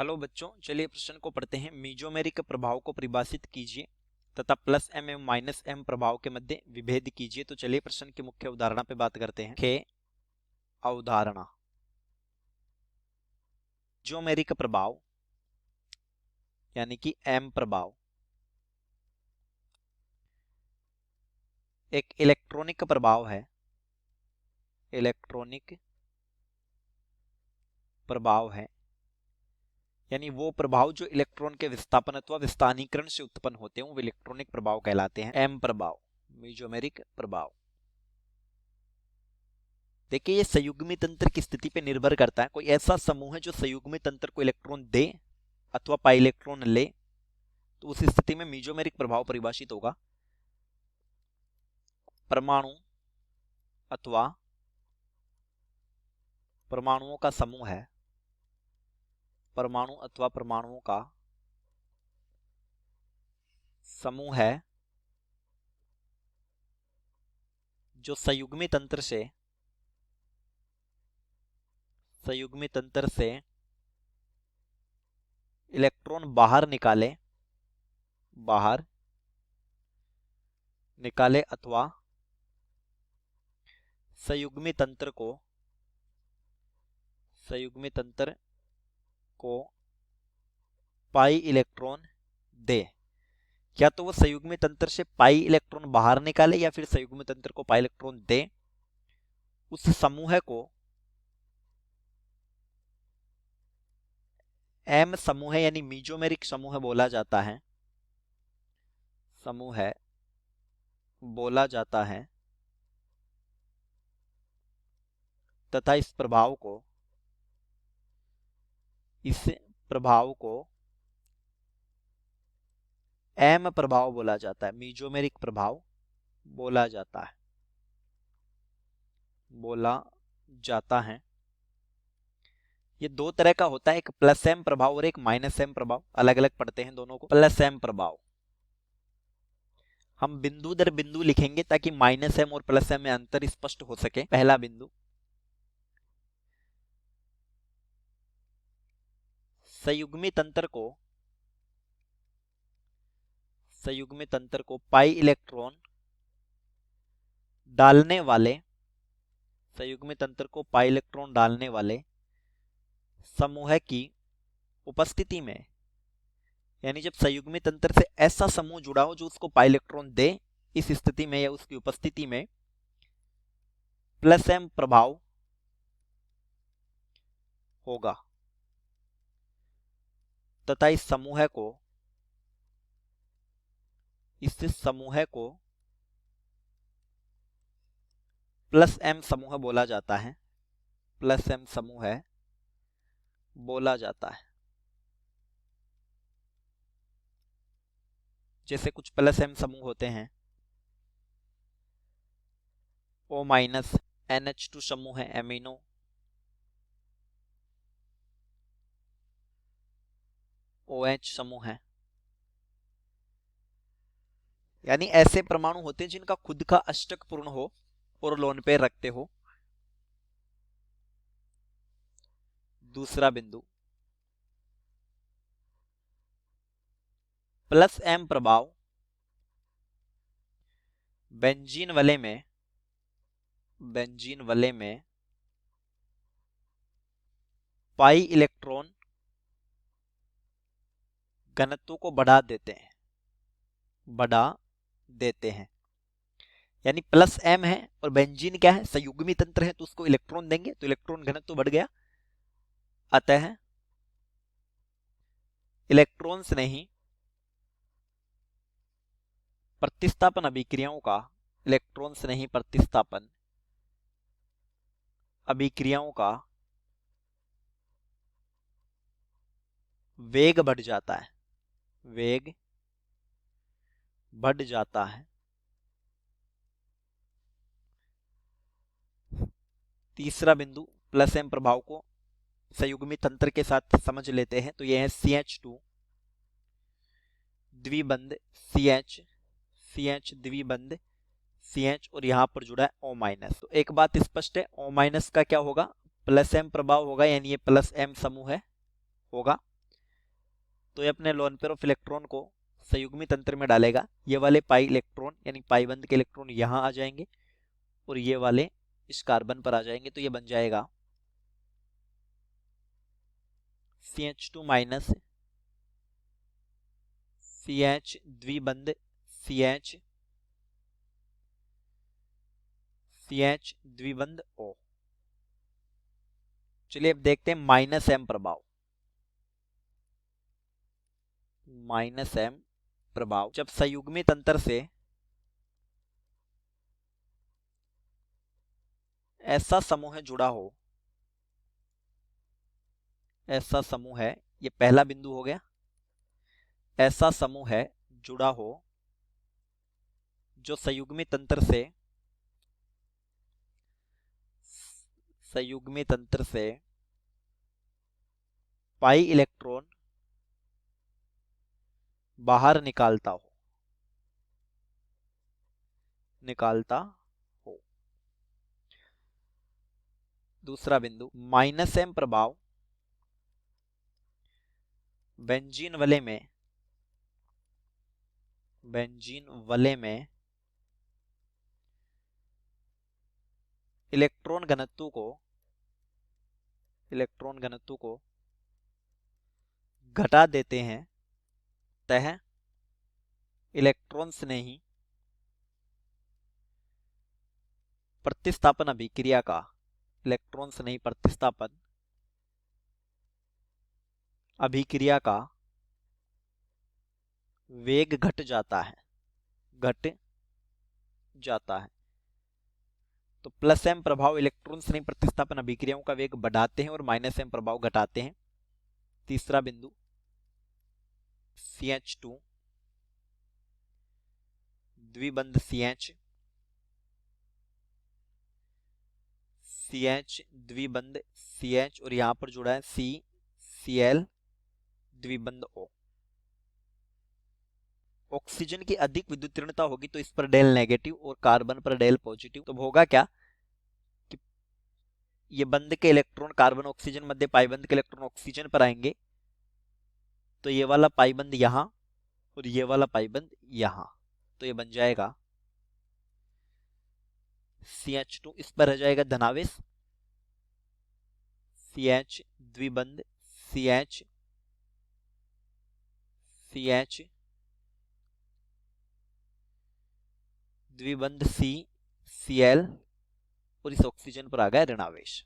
Hello बच्चों, चलिए प्रश्न को पढ़ते हैं। मीजोमेरिक प्रभाव को परिभाषित कीजिए तथा प्लस एम एवं माइनस एम प्रभाव के मध्य विभेद कीजिए। तो चलिए प्रश्न की मुख्य अवधारणा पे बात करते हैं। मुख्य अवधारणा, मीजोमेरिक प्रभाव यानी कि एम प्रभाव एक इलेक्ट्रॉनिक प्रभाव है। इलेक्ट्रॉनिक प्रभाव है यानी वो प्रभाव जो इलेक्ट्रॉन के विस्थापन अथवा विस्थानीकरण से उत्पन्न होते हैं वो इलेक्ट्रॉनिक प्रभाव कहलाते हैं। एम प्रभाव, मीजोमेरिक प्रभाव। देखिए, ये संयुग्मी तंत्र की स्थिति पे निर्भर करता है। कोई ऐसा समूह है जो संयुग्मी तंत्र को इलेक्ट्रॉन दे अथवा पाई इलेक्ट्रॉन ले, तो उस स्थिति में मीजोमेरिक प्रभाव परिभाषित होगा। परमाणु अथवा परमाणुओं का समूह है, परमाणु अथवा परमाणुओं का समूह है जो संयुग्मी तंत्र से इलेक्ट्रॉन बाहर निकाले अथवा संयुग्मी तंत्र को पाई इलेक्ट्रॉन दे। या तो वो संयुग्मी तंत्र से पाई इलेक्ट्रॉन बाहर निकाले या फिर संयुग्मी तंत्र को पाई इलेक्ट्रॉन दे। उस समूह को एम समूह यानी मीजोमेरिक समूह बोला जाता है तथा इस प्रभाव को एम प्रभाव बोला जाता है, मीजोमेरिक प्रभाव बोला जाता है। ये दो तरह का होता है, एक प्लस एम प्रभाव और एक माइनस एम प्रभाव। अलग अलग पढ़ते हैं दोनों को। प्लस एम प्रभाव हम बिंदु दर बिंदु लिखेंगे ताकि माइनस एम और प्लस एम में अंतर स्पष्ट हो सके। पहला बिंदु, संयुग्मी तंत्र को पाई इलेक्ट्रॉन डालने वाले समूह की उपस्थिति में, यानी जब संयुग्मी तंत्र से ऐसा समूह जुड़ा हो जो उसको पाई इलेक्ट्रॉन दे, इस स्थिति में या उसकी उपस्थिति में प्लस एम प्रभाव होगा तथा इस समूह को प्लस एम समूह बोला जाता है। प्लस एम समूह बोला जाता है। जैसे कुछ प्लस एम समूह होते हैं, O माइनस NH2 समूह है, एमिनो, OH समूह है। यानी ऐसे परमाणु होते हैं जिनका खुद का अष्टक पूर्ण हो और लोन पेयर रखते हो। दूसरा बिंदु, प्लस एम प्रभाव बेंजीन वलय में पाई इलेक्ट्रॉन घनत्व को बढ़ा देते हैं। यानी प्लस एम है और बेंजीन क्या है, संयुग्मी तंत्र है, तो उसको इलेक्ट्रॉन देंगे तो इलेक्ट्रॉन घनत्व बढ़ गया। अतः इलेक्ट्रॉन्स ने ही प्रतिस्थापन अभिक्रियाओं का वेग बढ़ जाता है। तीसरा बिंदु, प्लस एम प्रभाव को संयुग्मी तंत्र के साथ समझ लेते हैं। तो यह है CH2 द्विबंध CH द्विबंध CH और यहां पर जुड़ा है O माइनस। तो एक बात स्पष्ट है, O माइनस का क्या होगा, प्लस एम प्रभाव होगा, यानी ये प्लस एम समूह होगा। तो ये अपने लोन पेयर ऑफ इलेक्ट्रॉन को संयुग्मी तंत्र में डालेगा। ये वाले पाई इलेक्ट्रॉन यानी पाई बंध के इलेक्ट्रॉन यहाँ आ जाएंगे और ये वाले इस कार्बन पर आ जाएंगे। तो ये बन जाएगा CH2 minus CH द्विबंध CH CH द्विबंध O। चलिए अब देखते हैं माइनस M प्रभाव। माइनस M प्रभाव जब संयुग्मित अंतर से ऐसा समूह जुड़ा हो, ऐसा समूह है, ये पहला बिंदु हो गया। ऐसा समूह है जुड़ा हो जो संयुग्मित अंतर से पाई इलेक्ट्रॉन बाहर निकालता हो। दूसरा बिंदु माइनस M प्रभाव बेंजीन वलय में इलेक्ट्रॉन घनत्व को घटा देते हैं। तह इलेक्ट्रॉन्स ने ही प्रतिस्थापन अभिक्रिया का वेग घट जाता है। तो प्लस M प्रभाव इलेक्ट्रॉन्स ने प्रतिस्थापन अभिक्रियाओं का वेग बढ़ाते हैं और माइनस M प्रभाव घटाते हैं। तीसरा बिंदु CH2 द्विबंध CH द्विबंध CH और यहां पर जुड़ा है CCl द्विबंध O। ऑक्सीजन की अधिक विद्युतीर्णता होगी तो इस पर डेल नेगेटिव और कार्बन पर डेल पॉजिटिव। तो होगा क्या कि ये बंध के इलेक्ट्रॉन कार्बन ऑक्सीजन मध्य पाई बंध के इलेक्ट्रॉन ऑक्सीजन पर आएंगे। तो ये वाला पाई बंध यहां और ये वाला पाई बंध यहां। तो ये बन जाएगा CH2, इस पर रह जाएगा धनावेश CH द्विबंध CH द्विबंध CCl और इस ऑक्सीजन पर आ गया ऋणावेश।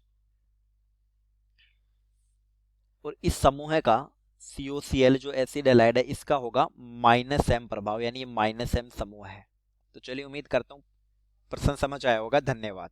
और इस समूह का COCl जो एसिड हैलाइड है इसका होगा माइनस M प्रभाव, यानी ये माइनस M समूह है। तो चलिए उम्मीद करता हूं प्रश्न समझ आया होगा। धन्यवाद।